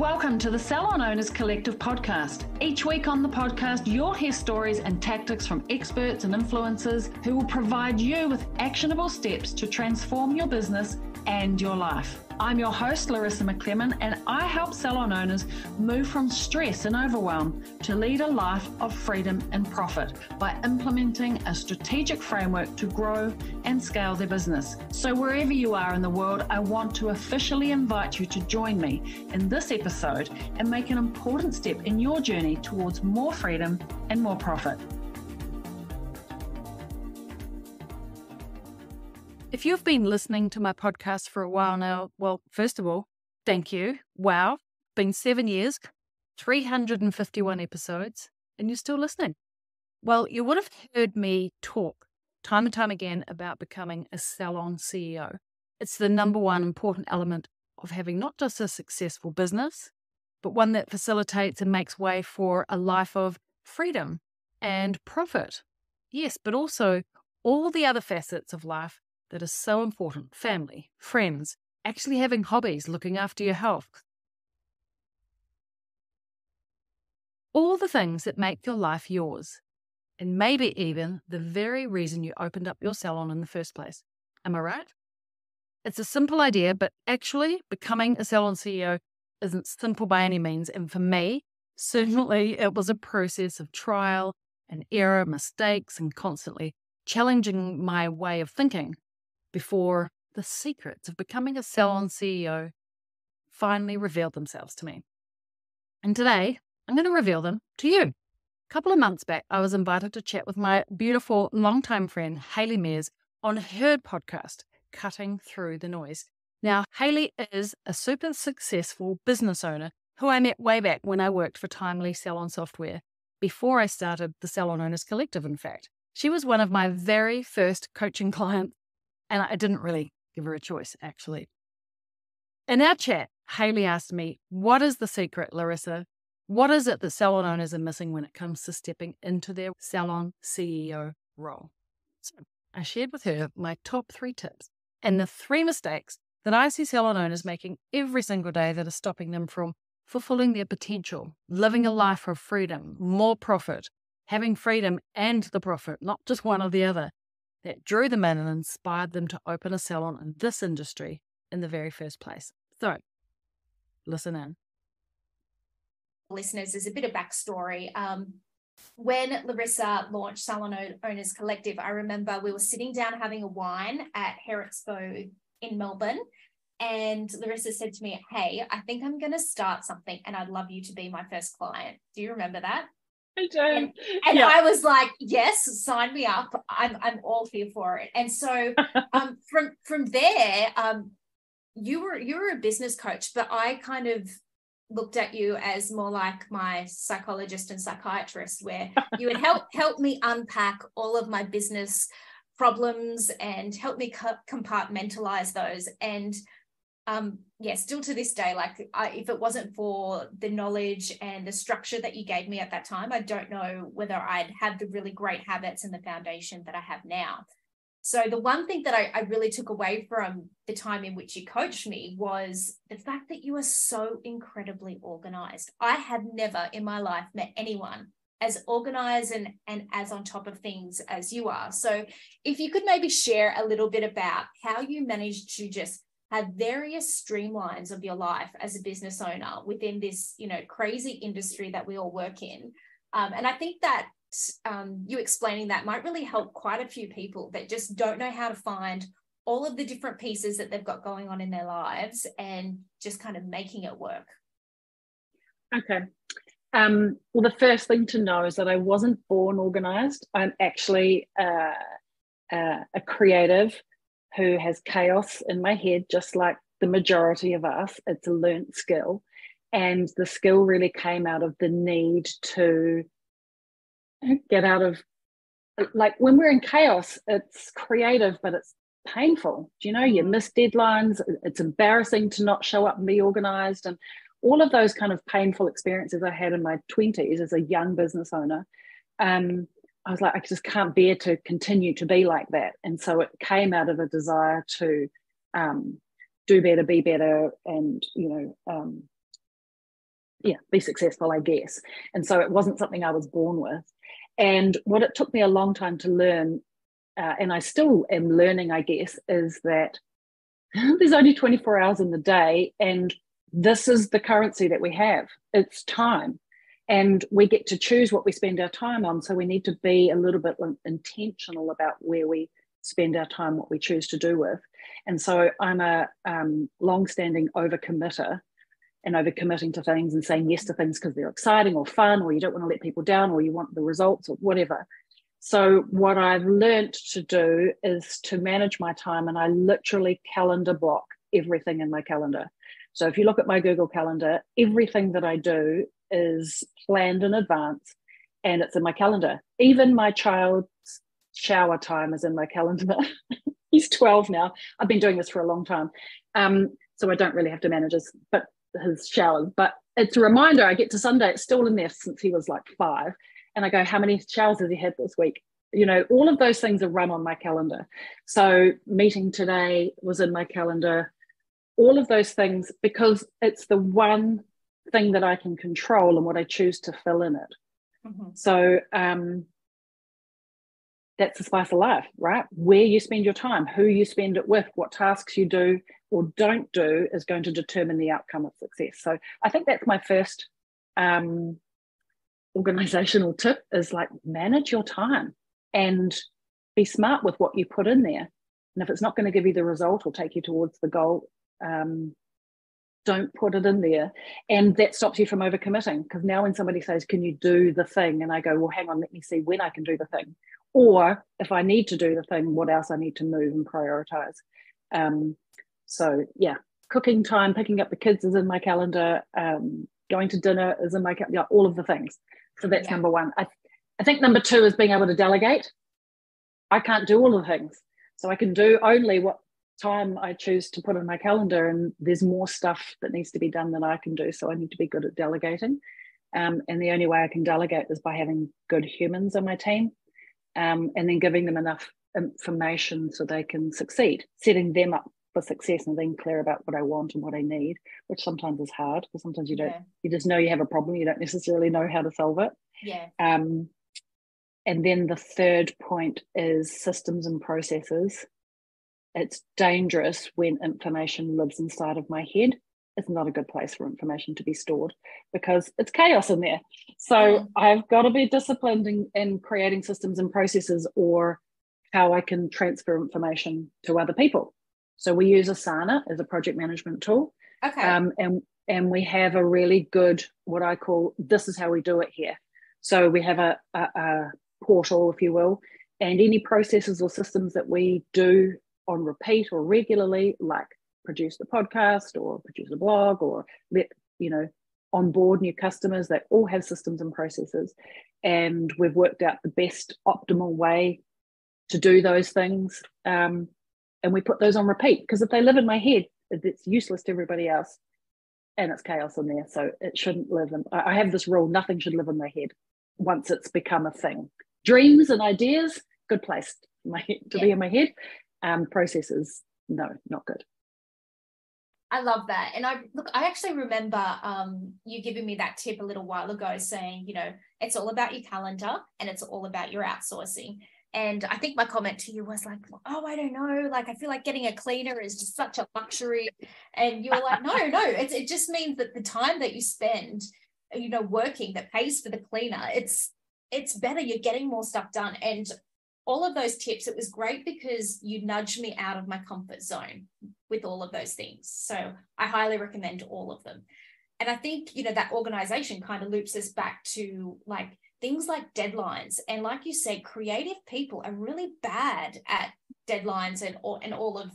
Welcome to the Salon Owners Collective podcast. Each week on the podcast, you'll hear stories and tactics from experts and influencers who will provide you with actionable steps to transform your business and your life. I'm your host, Larissa McClellan, and I help salon owners move from stress and overwhelm to lead a life of freedom and profit by implementing a strategic framework to grow and scale their business. So wherever you are in the world, I want to officially invite you to join me in this episode and make an important step in your journey towards more freedom and more profit. If you've been listening to my podcast for a while now, well, first of all, thank you. Wow, been 7 years, 351 episodes, and you're still listening. Well, you would have heard me talk time and time again about becoming a Salon CEO. It's the number one important element of having not just a successful business, but one that facilitates and makes way for a life of freedom and profit. Yes, but also all the other facets of life that is so important: family, friends, actually having hobbies, looking after your health. All the things that make your life yours, and maybe even the very reason you opened up your salon in the first place. Am I right? It's a simple idea, but actually becoming a Salon CEO isn't simple by any means. And for me, certainly it was a process of trial and error, mistakes, and constantly challenging my way of thinking before the secrets of becoming a Salon CEO finally revealed themselves to me. And today, I'm going to reveal them to you. A couple of months back, I was invited to chat with my beautiful longtime friend, Hayley Mears, on her podcast, Cutting Through the Noise. Now, Hayley is a super successful business owner who I met way back when I worked for Timely Salon Software, before I started the Salon Owners Collective, in fact. She was one of my very first coaching clients, and I didn't really give her a choice, actually. In our chat, Hayley asked me, what is the secret, Larissa? What is it that salon owners are missing when it comes to stepping into their Salon CEO role? So I shared with her my top 3 tips and the 3 mistakes that I see salon owners making every single day that are stopping them from fulfilling their potential, living a life of freedom, more profit, having freedom and the profit, not just one or the other, that drew them in and inspired them to open a salon in this industry in the very first place. So, listen in. Listeners, there's a bit of backstory. When Larissa launched Salon Owners Collective, I remember we were sitting down having a wine at Hair Expo in Melbourne, and Larissa said to me, "Hey, I think I'm going to start something and I'd love you to be my first client." Do you remember that? I do. And yeah. I was like, yes, sign me up. I'm all here for it. And so from there, you were a business coach, but I kind of looked at you as more like my psychologist and psychiatrist, where you would help me unpack all of my business problems and help me compartmentalize those. And still to this day, if it wasn't for the knowledge and the structure that you gave me at that time, I don't know whether I'd have the really great habits and the foundation that I have now. So the one thing that I really took away from the time in which you coached me was the fact that you are so incredibly organized. I have never in my life met anyone as organized and as on top of things as you are. So if you could maybe share a little bit about how you managed to just have various streamlines of your life as a business owner within this, crazy industry that we all work in. And I think that you explaining that might really help quite a few people that just don't know how to find all of the different pieces that they've got going on in their lives and just kind of making it work. Okay. Well, the first thing to know is that I wasn't born organized. I'm actually a creative who has chaos in my head, just like the majority of us. It's a learnt skill. And the skill really came out of the need to get out of, like, when we're in chaos, it's creative, but it's painful. Do you know, you miss deadlines. It's embarrassing to not show up and be organized. And all of those kind of painful experiences I had in my 20s as a young business owner, I was like, I just can't bear to continue to be like that. And so it came out of a desire to do better, be better, and, be successful, I guess. And so it wasn't something I was born with. And what it took me a long time to learn, and I still am learning, I guess, is that there's only 24 hours in the day, and this is the currency that we have. It's time. And we get to choose what we spend our time on. So we need to be a little bit intentional about where we spend our time, what we choose to do with. And so I'm a long-standing overcommitter, and overcommitting to things and saying yes to things because they're exciting or fun, or you don't want to let people down, or you want the results or whatever. So what I've learned to do is to manage my time, and I literally calendar block everything in my calendar. So if you look at my Google Calendar, everything that I do is planned in advance and it's in my calendar. Even my child's shower time is in my calendar. He's 12 now. I've been doing this for a long time. So I don't really have to manage his showers, but it's a reminder. I get to Sunday, it's still in there since he was like 5. And I go, how many showers has he had this week? You know, all of those things are run on my calendar. So meeting today was in my calendar, all of those things, because it's the one thing that I can control and what I choose to fill in it. Mm-hmm. So that's the spice of life, right? Where you spend your time, who you spend it with, what tasks you do or don't do is going to determine the outcome of success. So I think that's my first organizational tip, is like manage your time and be smart with what you put in there. And if it's not going to give you the result or take you towards the goal, don't put it in there. And that stops you from overcommitting, because now when somebody says, can you do the thing? And I go, well, hang on, let me see when I can do the thing. Or if I need to do the thing, what else I need to move and prioritize. So yeah, cooking time, picking up the kids is in my calendar. Going to dinner is in my calendar, yeah, all of the things. So that's number one. I think number 2 is being able to delegate. I can't do all the things. So I can do only what time I choose to put in my calendar, and there's more stuff that needs to be done than I can do. So I need to be good at delegating. And the only way I can delegate is by having good humans on my team, and then giving them enough information so they can succeed, setting them up for success and being clear about what I want and what I need, which sometimes is hard because sometimes you don't, you just know you have a problem, you don't necessarily know how to solve it. Yeah. And then the third point is systems and processes. It's dangerous when information lives inside of my head. It's not a good place for information to be stored because it's chaos in there. So I've got to be disciplined in creating systems and processes, or how I can transfer information to other people. So we use Asana as a project management tool. Okay. And we have a really good, what I call, this is how we do it here. So we have a portal, if you will, and any processes or systems that we do on repeat or regularly, like produce the podcast or produce a blog or onboard new customers, that all have systems and processes. And we've worked out the best optimal way to do those things. And we put those on repeat, because if they live in my head, it's useless to everybody else and it's chaos in there. So it shouldn't live in, I have this rule, nothing should live in my head once it's become a thing. Dreams and ideas, good place to be in my head. Processes, no, not good. I love that. And I actually remember you giving me that tip a little while ago, saying, it's all about your calendar and it's all about your outsourcing. And I think my comment to you was like, oh, I don't know. Like, I feel like getting a cleaner is just such a luxury. And you were like, no, it just means that the time that you spend, working that pays for the cleaner, it's better. You're getting more stuff done. And all of those tips, it was great because you nudged me out of my comfort zone with all of those things. So I highly recommend all of them. And I think, that organization kind of loops us back to like things like deadlines. And like you said, creative people are really bad at deadlines and all of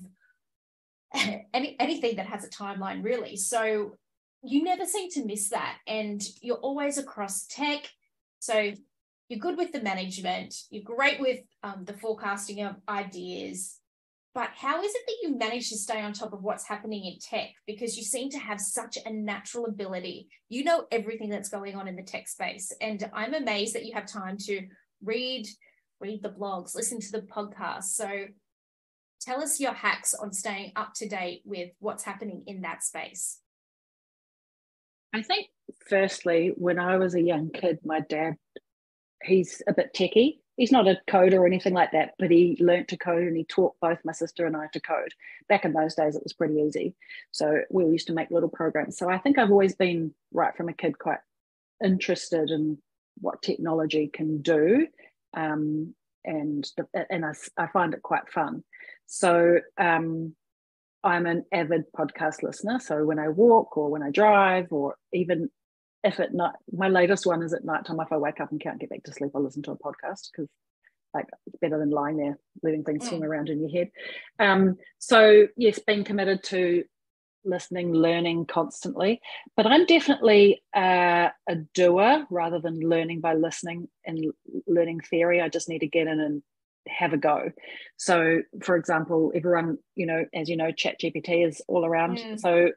anything that has a timeline, really. So you never seem to miss that. And you're always across tech. So you're good with the management. You're great with the forecasting of ideas. But how is it that you manage to stay on top of what's happening in tech? Because you seem to have such a natural ability. You know everything that's going on in the tech space. And I'm amazed that you have time to read the blogs, listen to the podcasts. So tell us your hacks on staying up to date with what's happening in that space. I think firstly, when I was a young kid, my dad, he's a bit techie. He's not a coder or anything like that, but he learnt to code and he taught both my sister and I to code. Back in those days, it was pretty easy. So we used to make little programs. So I think I've always been, right from a kid, quite interested in what technology can do. I find it quite fun. So I'm an avid podcast listener. So when I walk or when I drive, or even if at night, my latest one is at nighttime. If I wake up and can't get back to sleep, I listen to a podcast because like it's better than lying there letting things swim around in your head. So yes, being committed to listening, learning constantly. But I'm definitely a doer rather than learning by listening and learning theory. I just need to get in and have a go. So for example, everyone, as you know, ChatGPT is all around. So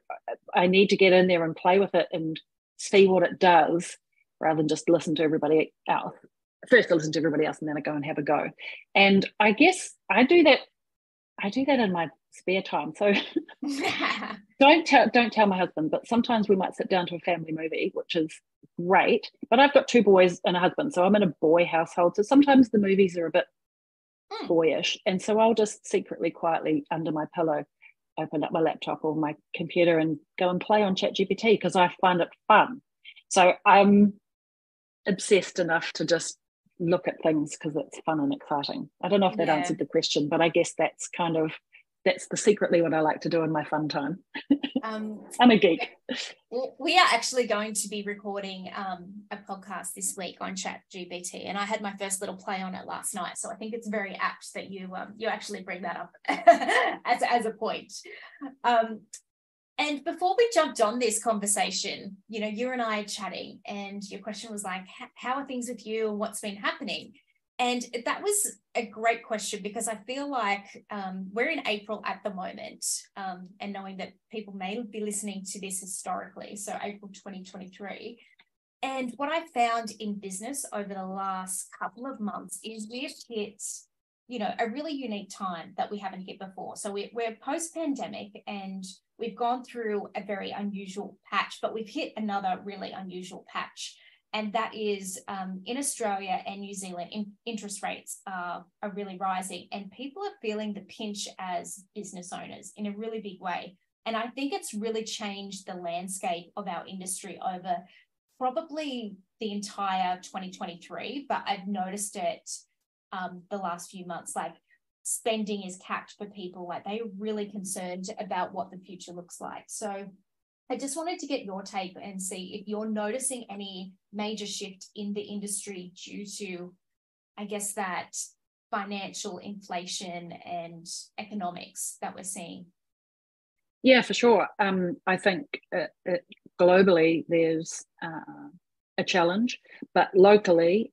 I need to get in there and play with it and see what it does rather than just listen to everybody else. First I listen to everybody else and then I go and have a go. And I guess I do that in my spare time. So don't tell my husband, but sometimes we might sit down to a family movie, which is great. But I've got 2 boys and a husband, so I'm in a boy household. So sometimes the movies are a bit boyish. And so I'll just secretly, quietly under my pillow, open up my laptop or my computer and go and play on ChatGPT because I find it fun. So I'm obsessed enough to just look at things because it's fun and exciting. I don't know if that answered the question, but I guess that's secretly what I like to do in my fun time. I'm a geek. We are actually going to be recording a podcast this week on ChatGPT, and I had my first little play on it last night. So I think it's very apt that you actually bring that up as a point. And before we jumped on this conversation, you and I are chatting, and your question was like, how are things with you and what's been happening? And that was a great question because I feel like we're in April at the moment, and knowing that people may be listening to this historically, so April 2023. And what I found in business over the last couple of months is we've hit, a really unique time that we haven't hit before. So we're post-pandemic and we've gone through a very unusual patch, but we've hit another really unusual patch. And that is in Australia and New Zealand, interest rates are really rising, and people are feeling the pinch as business owners in a really big way. And I think it's really changed the landscape of our industry over probably the entire 2023, but I've noticed it the last few months, like spending is capped for people, like they're really concerned about what the future looks like. So I just wanted to get your take and see if you're noticing any major shift in the industry due to, I guess, that financial inflation and economics that we're seeing. Yeah, for sure. I think globally there's a challenge, but locally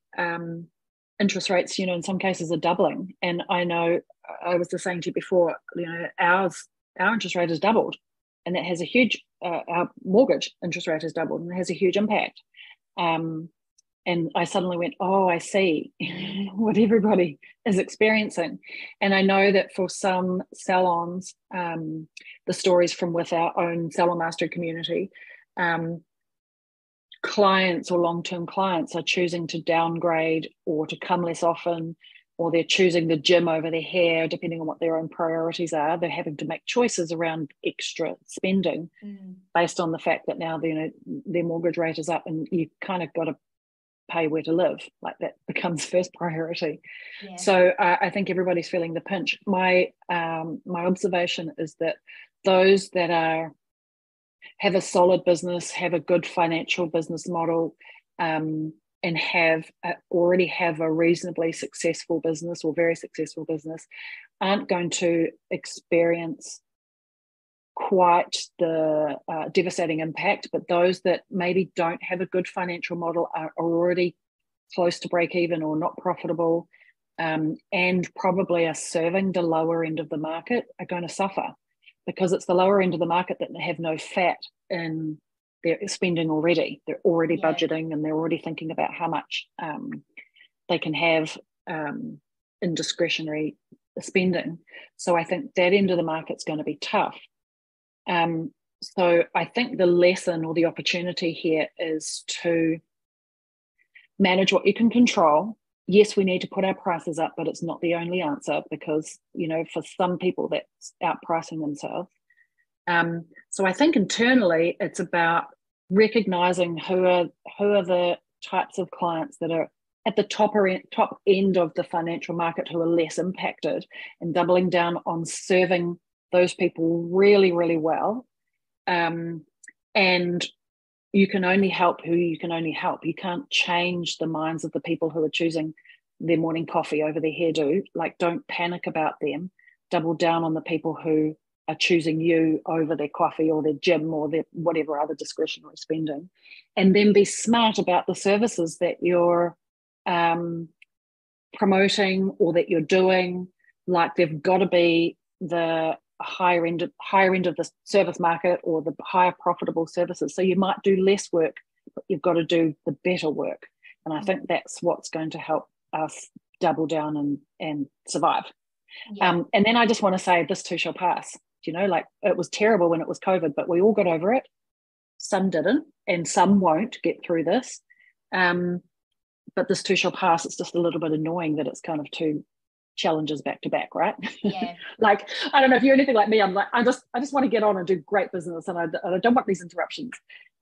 interest rates, in some cases are doubling. And I know I was just saying to you before, our interest rate has doubled. And that has a huge, our mortgage interest rate has doubled and it has a huge impact. And I suddenly went, oh, I see what everybody is experiencing. And I know that for some salons, the stories from with our own Salon Mastery community, clients or long-term clients are choosing to downgrade or to come less often, or they're choosing the gym over their hair, depending on what their own priorities are. They're having to make choices around extra spending based on the fact that now their mortgage rate is up and you kind of got to pay where to live. Like that becomes first priority. Yeah. So I think everybody's feeling the pinch. My observation is that those that have a solid business, have a good financial business model, and already have a reasonably successful business or very successful business, aren't going to experience quite the devastating impact. But those that maybe don't have a good financial model are already close to break even or not profitable, and probably are serving the lower end of the market, are going to suffer, because it's the lower end of the market that have no fat in their spending already. They're already budgeting and they're already thinking about how much they can have in discretionary spending. So I think that end of the market's going to be tough. So I think the lesson or the opportunity here is to manage what you can control. Yes, we need to put our prices up, but it's not the only answer because, for some people that's outpricing themselves. So I think internally it's about recognizing who are the types of clients that are at the top end of the financial market who are less impacted, and doubling down on serving those people really, really well. And you can only help who you can only help. You can't change the minds of the people who are choosing their morning coffee over their hairdo. Like, don't panic about them. Double down on the people who are choosing you over their coffee or their gym or their whatever other discretionary spending. And then be smart about the services that you're promoting or that you're doing. Like, they've got to be the higher end of the service market or the higher profitable services. So you might do less work, but you've got to do the better work. And I think that's what's going to help us double down and survive. Yeah. And then I just want to say, this too shall pass. Like, it was terrible when it was COVID, but we all got over it. Some didn't, and some won't get through this. But this too shall pass. It's just a little bit annoying that it's kind of two challenges back to back, right? Yeah. Like, I don't know if you're anything like me. I'm like, I just want to get on and do great business, and I don't want these interruptions.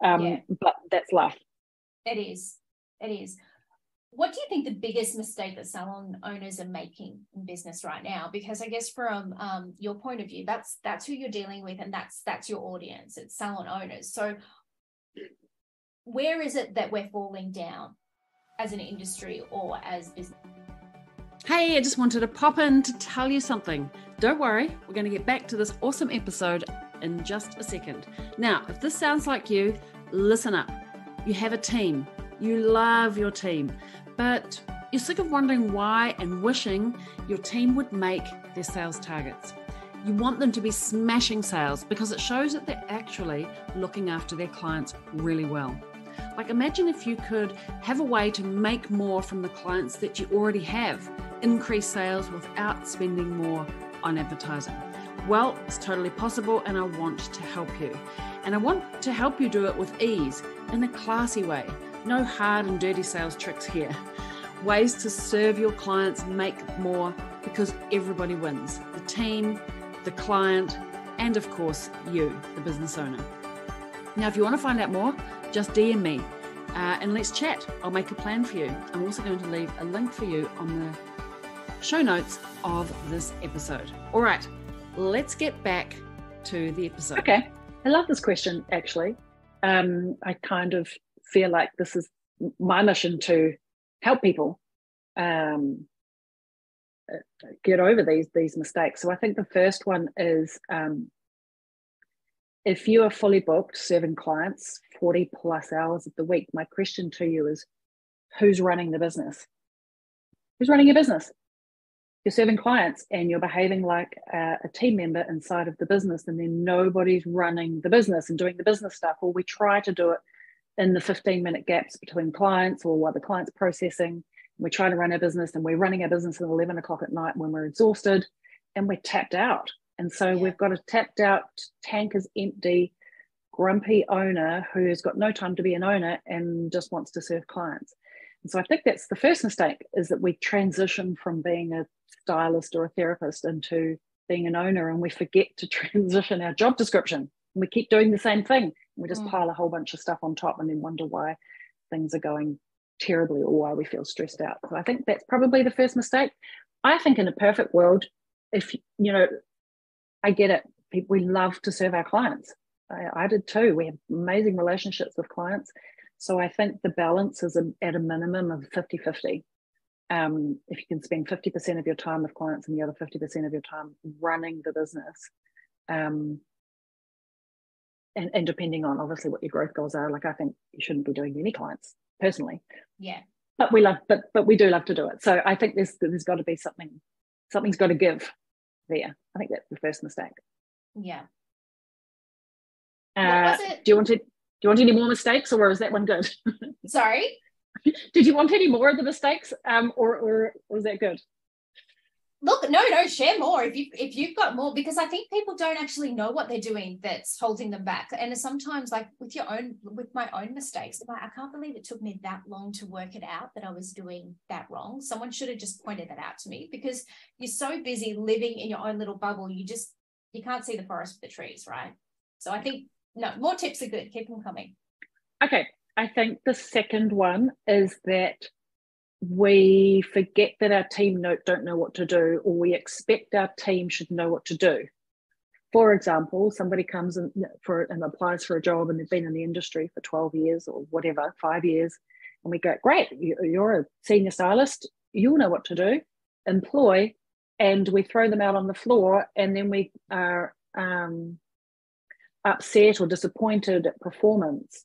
But that's life. It is. What do you think the biggest mistake that salon owners are making in business right now? Because I guess from your point of view, that's who you're dealing with, and that's your audience. It's salon owners. So where is it that we're falling down as an industry or as business? Hey, I just wanted to pop in to tell you something. Don't worry, we're going to get back to this awesome episode in just a second. Now, if this sounds like you, listen up. You have a team. You love your team, but you're sick of wondering why and wishing your team would make their sales targets. You want them to be smashing sales because it shows that they're actually looking after their clients really well. Like, imagine if you could have a way to make more from the clients that you already have, increase sales without spending more on advertising. Well, it's totally possible, and I want to help you. And I want to help you do it with ease, in a classy way. No hard and dirty sales tricks here. Ways to serve your clients, make more, because everybody wins. The team, the client, and of course, you, the business owner. Now, if you want to find out more, just DM me and let's chat. I'll make a plan for you. I'm also going to leave a link for you on the show notes of this episode. All right, let's get back to the episode. Okay, I love this question, actually. I kind of feel like this is my mission to help people get over these mistakes. So I think the first one is if you are fully booked serving clients 40 plus hours of the week, my question to you is, who's running the business? Who's running your business? You're serving clients and you're behaving like a team member inside of the business, and then nobody's running the business and doing the business stuff. Or we try to do it in the 15-minute gaps between clients or while the client's processing. We try to run our business, and we're running our business at 11 o'clock at night when we're exhausted and we're tapped out. And so we've got a tapped out, tank is empty, grumpy owner who's got no time to be an owner and just wants to serve clients. And so I think that's the first mistake, is that we transition from being a stylist or a therapist into being an owner, and we forget to transition our job description. And we keep doing the same thing. We just pile a whole bunch of stuff on top and then wonder why things are going terribly or why we feel stressed out. So I think that's probably the first mistake. I think in a perfect world, if, I get it. We love to serve our clients. I did too. We have amazing relationships with clients. So I think the balance is at a minimum of 50-50. If you can spend 50% of your time with clients and the other 50% of your time running the business, and depending on obviously what your growth goals are, like I think you shouldn't be doing any clients personally. Yeah. But we do love to do it. So I think there's got to be something's got to give there. I think that's the first mistake. Yeah. Do you want any more mistakes, or is that one good? Sorry? Did you want any more of the mistakes, or was that good? Look, no, share more if you've got more, because I think people don't actually know what they're doing that's holding them back. And sometimes, like with my own mistakes, I'm like, I can't believe it took me that long to work it out that I was doing that wrong. Someone should have just pointed that out to me, because you're so busy living in your own little bubble, you can't see the forest for the trees, right? So I think, no, more tips are good. Keep them coming. Okay, I think the second one is that we forget that our team don't know what to do, or we expect our team should know what to do. For example, somebody comes and applies for a job, and they've been in the industry for 12 years or whatever, 5 years, and we go, great, you're a senior stylist, you'll know what to do, employ, and we throw them out on the floor, and then we are upset or disappointed at performance.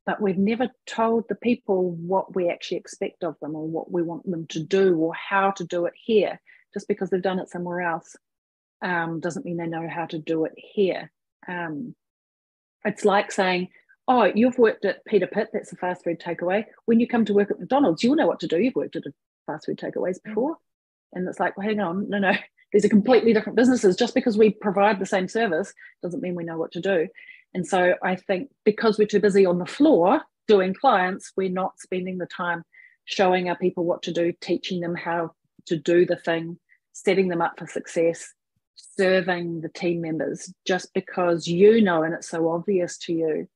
But we've never told the people what we actually expect of them, or what we want them to do, or how to do it here. Just because they've done it somewhere else doesn't mean they know how to do it here. It's like saying, oh, you've worked at Peter Pitt, that's a fast food takeaway. When you come to work at McDonald's, you'll know what to do. You've worked at fast food takeaways before. And it's like, well, hang on, no. These are completely different businesses. Just because we provide the same service doesn't mean we know what to do. And so I think because we're too busy on the floor doing clients, we're not spending the time showing our people what to do, teaching them how to do the thing, setting them up for success, serving the team members. Just because you know, and it's so obvious to you,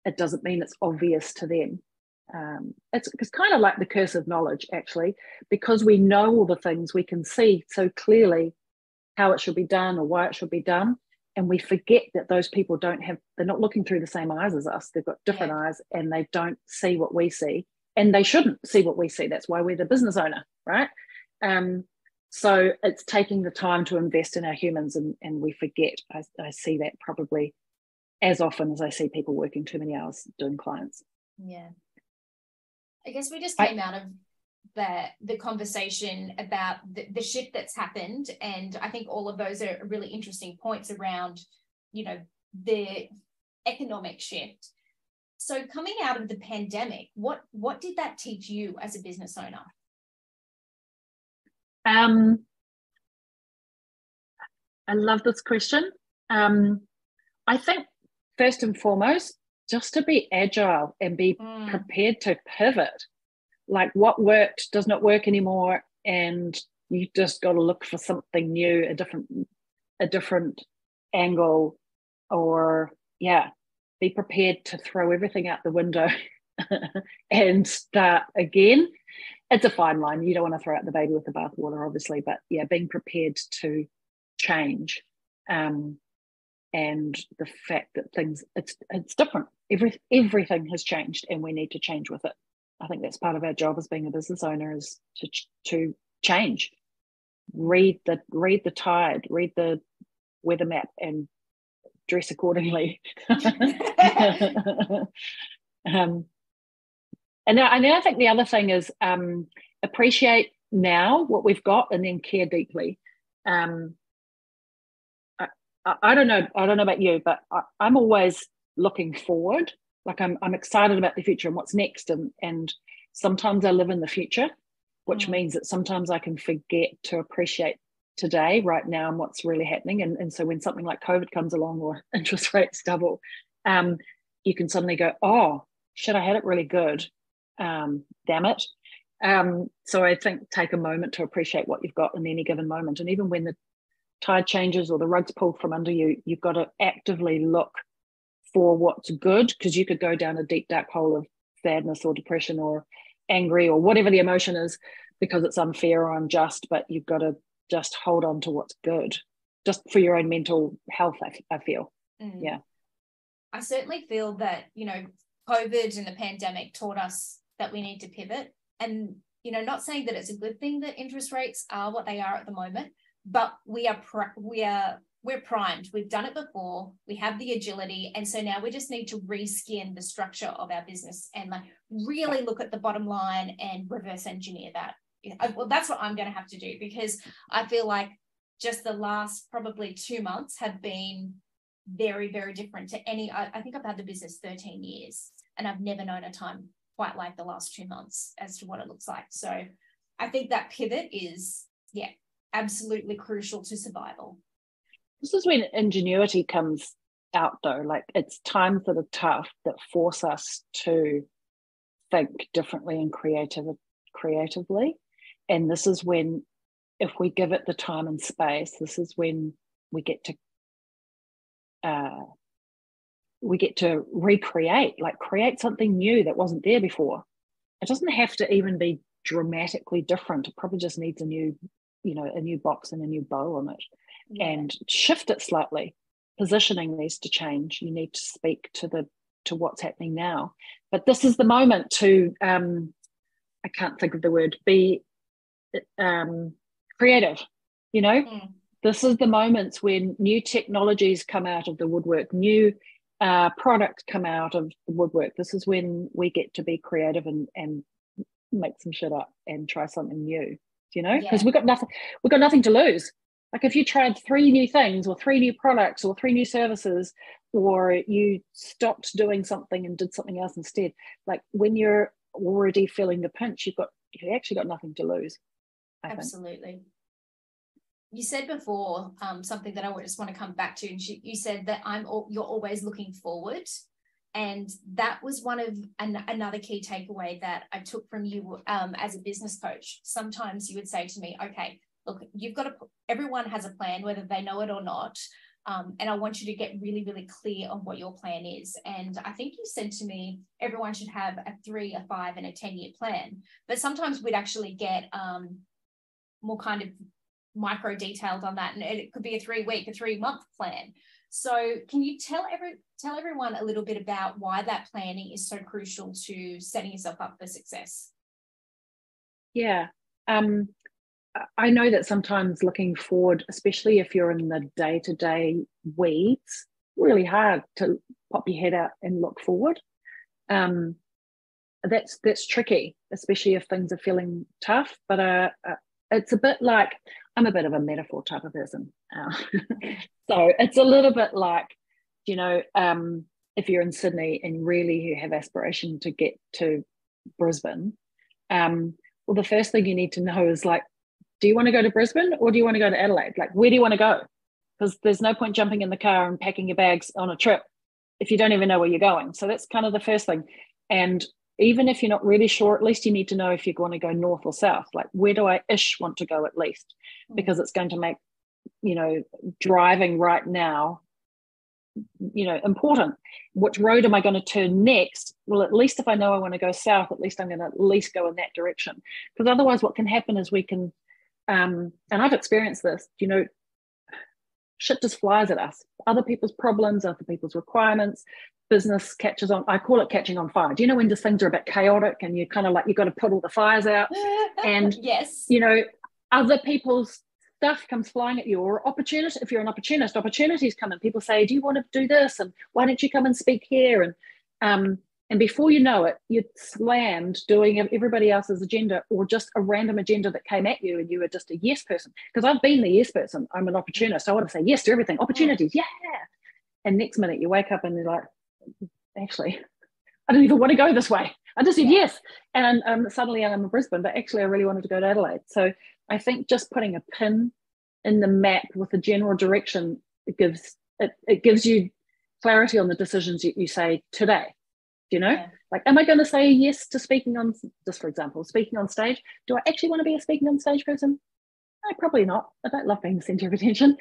it doesn't mean it's obvious to them. It's kind of like the curse of knowledge, actually, because we know all the things, we can see so clearly how it should be done or why it should be done. And we forget that those people they're not looking through the same eyes as us. They've got different eyes, and they don't see what we see, and they shouldn't see what we see. That's why we're the business owner, right? So it's taking the time to invest in our humans, and we forget. I see that probably as often as I see people working too many hours doing clients. Yeah. I guess we just came out of the conversation about the shift that's happened, and I think all of those are really interesting points around, the economic shift. So coming out of the pandemic, what did that teach you as a business owner? I love this question. I think first and foremost, just to be agile and be prepared to pivot. Like what worked does not work anymore, and you just got to look for something new, a different angle, or be prepared to throw everything out the window and start again. It's a fine line. You don't want to throw out the baby with the bathwater, obviously, but being prepared to change, and the fact that it's different. Everything has changed, and we need to change with it. I think that's part of our job as being a business owner, is to change, read the tide, read the weather map, and dress accordingly. And I think the other thing is appreciate now what we've got, and then care deeply. I don't know about you, but I'm always looking forward. Like I'm excited about the future and what's next, and sometimes I live in the future, which means that sometimes I can forget to appreciate today, right now, and what's really happening. And so when something like COVID comes along, or interest rates double, you can suddenly go, oh shit, I had it really good, damn it. So I think take a moment to appreciate what you've got in any given moment, and even when the tide changes or the rug's pulled from under you, you've got to actively look for what's good, because you could go down a deep dark hole of sadness or depression or angry or whatever the emotion is, because it's unfair or unjust. But you've got to just hold on to what's good, just for your own mental health, I feel. I certainly feel that COVID and the pandemic taught us that we need to pivot, and not saying that it's a good thing that interest rates are what they are at the moment, but we're primed. We've done it before. We have the agility. And so now we just need to reskin the structure of our business and really look at the bottom line and reverse engineer that. Well, that's what I'm going to have to do, because I feel like just the last probably 2 months have been very, very different to I think I've had the business 13 years, and I've never known a time quite like the last 2 months as to what it looks like. So I think that pivot is, yeah, absolutely crucial to survival. This is when ingenuity comes out, though. Like, it's times that are tough that force us to think differently and creatively. And this is when, if we give it the time and space, this is when we get to recreate, like create something new that wasn't there before. It doesn't have to even be dramatically different. It probably just needs a new box and a new bow on it, and shift it slightly. Positioning needs to change. You need to speak to what's happening now. But this is the moment to, I can't think of the word, be creative. This is the moments when new technologies come out of the woodwork, new products come out of the woodwork. This is when we get to be creative and make some shit up and try something new, because we've got nothing to lose. Like, if you tried 3 new things or 3 new products or 3 new services, or you stopped doing something and did something else instead, like, when you're already feeling the pinch, you actually got nothing to lose. Absolutely. You said before something that I just want to come back to, and you said that you're always looking forward, and that was one of another key takeaway that I took from you as a business coach. Sometimes you would say to me, okay, look, everyone has a plan, whether they know it or not. And I want you to get really, really clear on what your plan is. And I think you said to me, everyone should have a 3, a 5, and a 10-year plan. But sometimes we'd actually get more kind of micro detailed on that. And it could be a 3-week, a 3-month plan. So can you tell everyone a little bit about why that planning is so crucial to setting yourself up for success? Yeah. I know that sometimes looking forward, especially if you're in the day-to-day weeds, really hard to pop your head out and look forward. That's tricky, especially if things are feeling tough. But it's a bit like, I'm a bit of a metaphor type of person. So it's a little bit like, if you're in Sydney and really you have aspiration to get to Brisbane, well, the first thing you need to know is, like, do you want to go to Brisbane or do you want to go to Adelaide? Like, where do you want to go? Because there's no point jumping in the car and packing your bags on a trip if you don't even know where you're going. So that's kind of the first thing. And even if you're not really sure, at least you need to know if you're going to go north or south. Like, where do I want to go at least? Because it's going to make, driving right now, important. Which road am I going to turn next? Well, at least if I know I want to go south, at least I'm going to at least go in that direction. Because otherwise what can happen is we can, and I've experienced this, shit just flies at us. Other people's problems, other people's requirements, business catches on. I call it catching on fire. Do you know when just things are a bit chaotic and you kind of like, you've got to put all the fires out? And, yes, other people's stuff comes flying at you, or opportunity. If you're an opportunist, opportunities come in. People say, do you want to do this? And why don't you come and speak here? And before you know it, you're slammed doing everybody else's agenda, or just a random agenda that came at you, and you were just a yes person. Because I've been the yes person. I'm an opportunist. I want to say yes to everything. Opportunities, yeah. And next minute you wake up and you're like, actually, I don't even want to go this way. I just said yes. And suddenly I'm in Brisbane, but actually I really wanted to go to Adelaide. So I think just putting a pin in the map with a general direction, it gives you clarity on the decisions you say today. Like, am I going to say yes to speaking on, just for example, speaking on stage? Do I actually want to be a speaking on stage person? No, probably not. I don't love being the center of attention.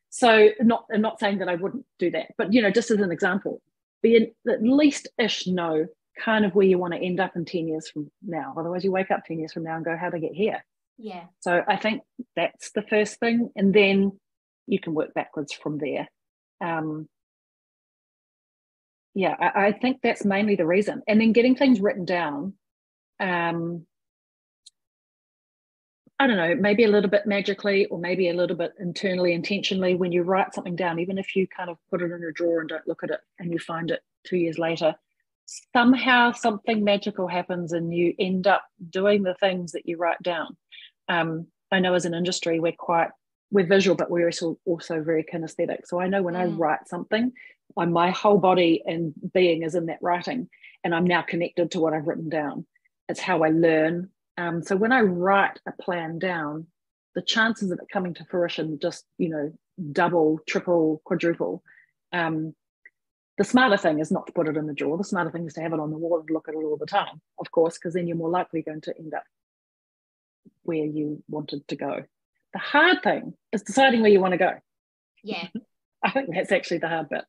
So I'm not saying that I wouldn't do that, but just as an example, be at least ish know kind of where you want to end up in 10 years from now. Otherwise you wake up 10 years from now and go, how'd I get here? Yeah. So I think that's the first thing, and then you can work backwards from there. I think that's mainly the reason. And then getting things written down. I don't know, maybe a little bit magically, or maybe a little bit internally, intentionally, when you write something down, even if you kind of put it in a drawer and don't look at it and you find it 2 years later, somehow something magical happens and you end up doing the things that you write down. I know as an industry, we're visual, but we're also very kinesthetic. So I know when I write something, my whole body and being is in that writing, and I'm now connected to what I've written down. It's how I learn. So when I write a plan down, the chances of it coming to fruition just, double, triple, quadruple. The smarter thing is not to put it in the drawer. The smarter thing is to have it on the wall and look at it all the time, of course, because then you're more likely going to end up where you wanted to go. The hard thing is deciding where you want to go. Yeah. I think that's actually the hard bit.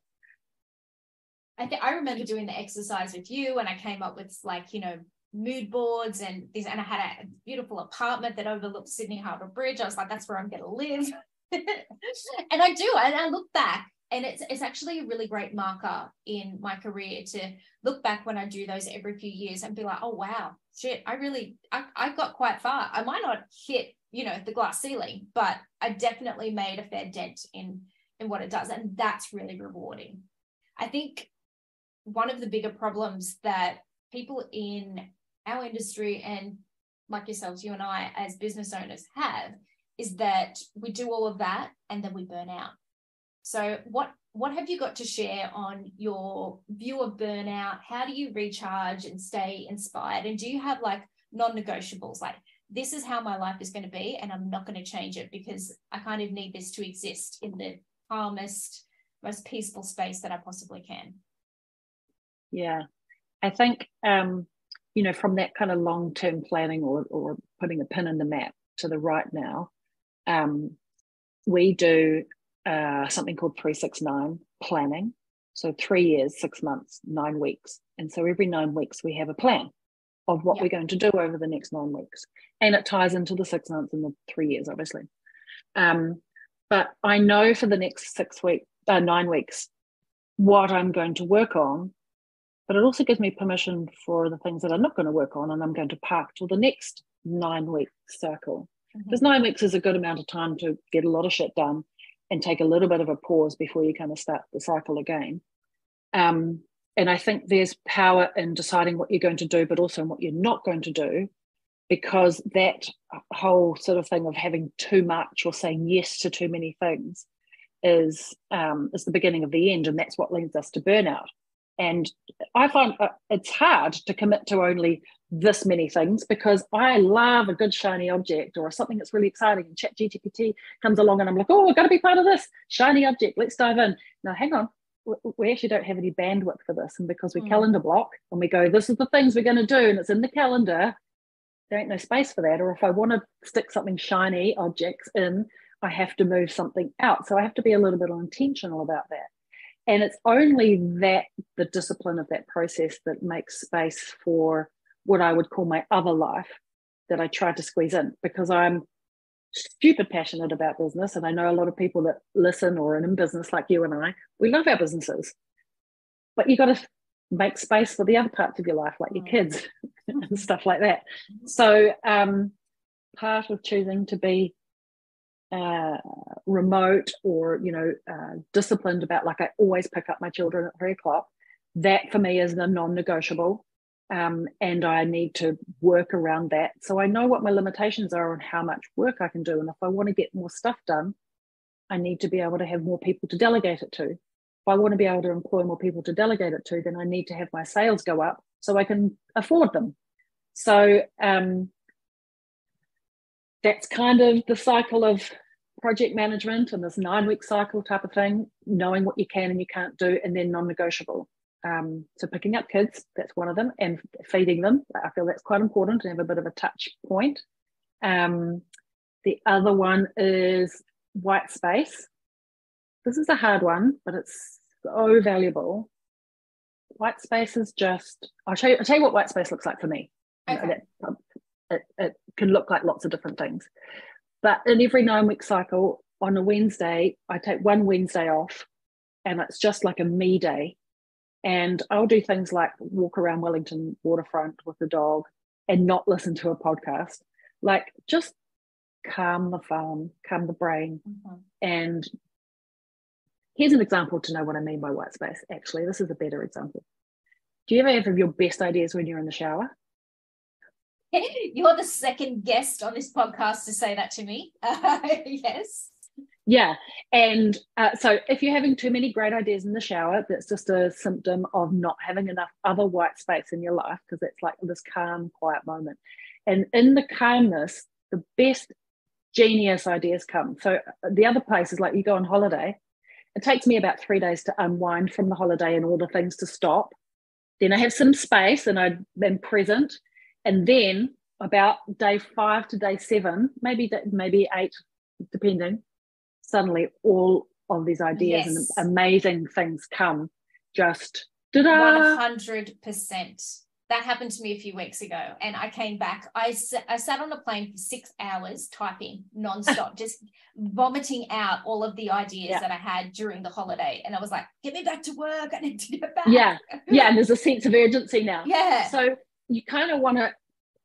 I remember doing the exercise with you, and I came up with mood boards and things, and I had a beautiful apartment that overlooked Sydney Harbour Bridge. I was like, that's where I'm going to live. And I do, and I look back, and it's actually a really great marker in my career to look back when I do those every few years and be like, oh wow, shit, I got quite far. I might not hit the glass ceiling, but I definitely made a fair dent in what it does, and that's really rewarding. I think one of the bigger problems that people in our industry, and like yourselves, you and I as business owners, have is that we do all of that and then we burn out. So what have you got to share on your view of burnout? How do you recharge and stay inspired? And do you have non-negotiables, like this is how my life is going to be and I'm not going to change it because I kind of need this to exist in the calmest, most peaceful space that I possibly can? Yeah, I think, from that kind of long-term planning or putting a pin in the map to the right now, we do something called 369 planning. So 3 years, 6 months, 9 weeks. And so every 9 weeks we have a plan of what we're going to do over the next 9 weeks. And it ties into the 6 months and the 3 years, obviously. But I know for the next 9 weeks what I'm going to work on, but it also gives me permission for the things that I'm not going to work on and I'm going to park till the next 9 week cycle. Because 9 weeks is a good amount of time to get a lot of shit done and take a little bit of a pause before you kind of start the cycle again. And I think there's power in deciding what you're going to do, but also in what you're not going to do, because that whole sort of thing of having too much or saying yes to too many things is the beginning of the end, and that's what leads us to burnout. And I find it's hard to commit to only this many things, because I love a good shiny object or something that's really exciting, and ChatGPT comes along and I'm like, oh, I've got to be part of this shiny object, let's dive in. Now hang on, we actually don't have any bandwidth for this, and because we calendar block and we go, this is the things we're going to do and it's in the calendar, there ain't no space for that. Or if I want to stick something shiny objects in, I have to move something out. So I have to be a little bit intentional about that. And it's only that the discipline of that process that makes space for what I would call my other life that I try to squeeze in, because I'm stupid passionate about business. And I know a lot of people that listen or are in business like you and I, we love our businesses, but you got to make space for the other parts of your life, like your kids and stuff like that. So part of choosing to be remote or disciplined about, like, I always pick up my children at 3 o'clock, that for me is a non-negotiable, and I need to work around that. So I know what my limitations are on how much work I can do, and if I want to get more stuff done, I need to be able to have more people to delegate it to. If I want to be able to employ more people to delegate it to, then I need to have my sales go up so I can afford them. So that's kind of the cycle of project management and this 9-week cycle type of thing, knowing what you can and you can't do, and then non-negotiable. So picking up kids, that's one of them, and feeding them. I feel that's quite important to have a bit of a touch point. The other one is white space. This is a hard one, but it's so valuable. White space is just, I'll tell you what white space looks like for me. Okay. It can look like lots of different things. But in every 9-week cycle, on a Wednesday, I take one Wednesday off, and it's just like a me day. And I'll do things like walk around Wellington waterfront with the dog and not listen to a podcast. Like, just calm the farm, calm the brain. And here's an example to know what I mean by white space. Actually, this is a better example. Do you ever have your best ideas when you're in the shower? You're the second guest on this podcast to say that to me. Yes. Yeah. And so if you're having too many great ideas in the shower, that's just a symptom of not having enough other white space in your life, because it's like this calm, quiet moment. And in the calmness, the best genius ideas come. So the other place is like you go on holiday. It takes me about 3 days to unwind from the holiday and all the things to stop. Then I have some space and I'm present. And then about day 5 to day 7, maybe 8, depending, suddenly all of these ideas and amazing things come. Just ta-da! 100%. That happened to me a few weeks ago, and I came back. I sat on a plane for 6 hours typing nonstop, just vomiting out all of the ideas that I had during the holiday. And I was like, get me back to work. I need to get back. Yeah. And there's a sense of urgency now. Yeah. So you kind of want to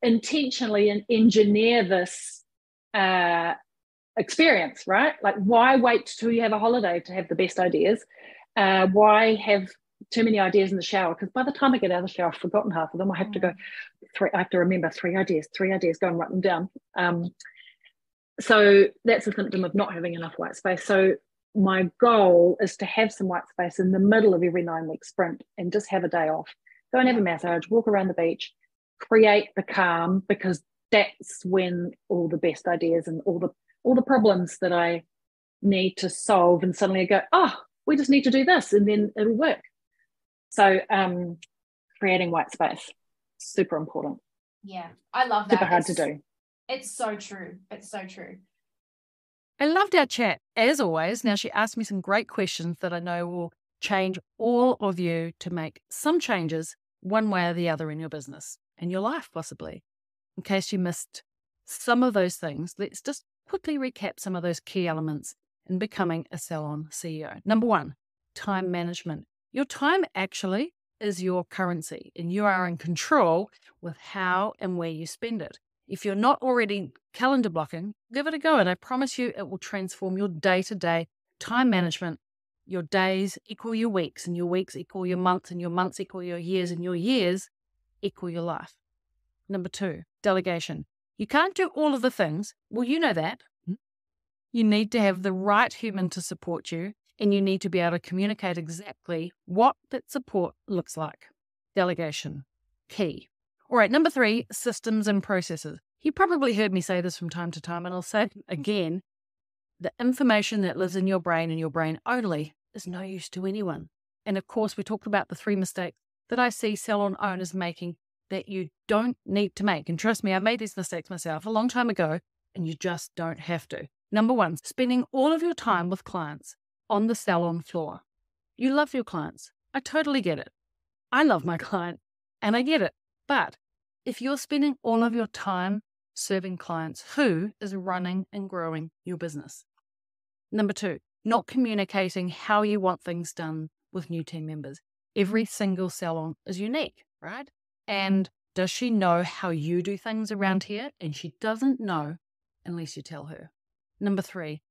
intentionally engineer this experience, right? Like, why wait till you have a holiday to have the best ideas? Why have too many ideas in the shower? Because by the time I get out of the shower, I've forgotten half of them. I have to go I have to remember three ideas, go and write them down. So that's a symptom of not having enough white space. So my goal is to have some white space in the middle of every 9-week sprint and just have a day off. Go and have a massage, walk around the beach, create the calm, because that's when all the best ideas and all the problems that I need to solve, and suddenly I go, oh, we just need to do this, and then it'll work. So creating white space, super important. Yeah, I love that. Super hard to do. It's so true. It's so true. I loved our chat, as always. Now, she asked me some great questions that I know will change all of you to make some changes one way or the other in your business and your life, possibly. In case you missed some of those things, let's just quickly recap some of those key elements in becoming a salon CEO. Number 1, time management. Your time actually is your currency, and you are in control with how and where you spend it. If you're not already calendar blocking, give it a go, and I promise you it will transform your day-to-day time management. Your days equal your weeks, and your weeks equal your months, and your months equal your years, and your years equal your life. Number 2, delegation. You can't do all of the things. Well, you know that. You need to have the right human to support you, and you need to be able to communicate exactly what that support looks like. Delegation, key. All right, number 3, systems and processes. You probably heard me say this from time to time, and I'll say it again. The information that lives in your brain and your brain only is no use to anyone. And of course, we talked about the 3 mistakes that I see salon owners making that you don't need to make. And trust me, I made these mistakes myself a long time ago, and you just don't have to. Number 1, spending all of your time with clients on the salon floor. You love your clients. I totally get it. I love my client, and I get it. But if you're spending all of your time serving clients, who is running and growing your business? Number 2, not communicating how you want things done with new team members. Every single salon is unique, right? And does she know how you do things around here? And she doesn't know unless you tell her. Number 3,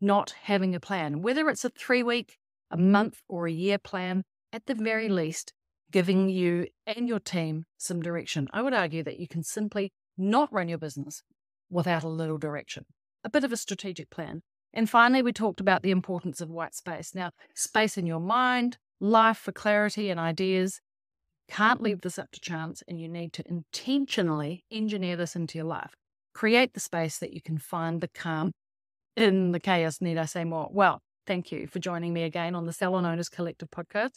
not having a plan, whether it's a 3-week, a month, or a year plan, at the very least, giving you and your team some direction. I would argue that you can simply not run your business without a little direction, a bit of a strategic plan. And finally, we talked about the importance of white space. Now, space in your mind, life for clarity and ideas. Can't leave this up to chance, and you need to intentionally engineer this into your life. Create the space that you can find the calm in the chaos. Need I say more? Well, thank you for joining me again on the Salon Owners Collective podcast.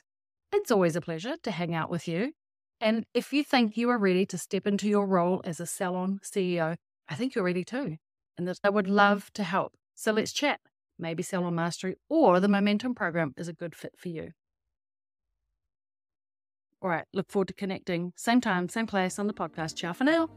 It's always a pleasure to hang out with you. And if you think you are ready to step into your role as a salon CEO, I think you're ready too. And that I would love to help. So let's chat. Maybe Salon Mastery or the Momentum program is a good fit for you. All right, look forward to connecting. Same time, same place on the podcast. Ciao for now.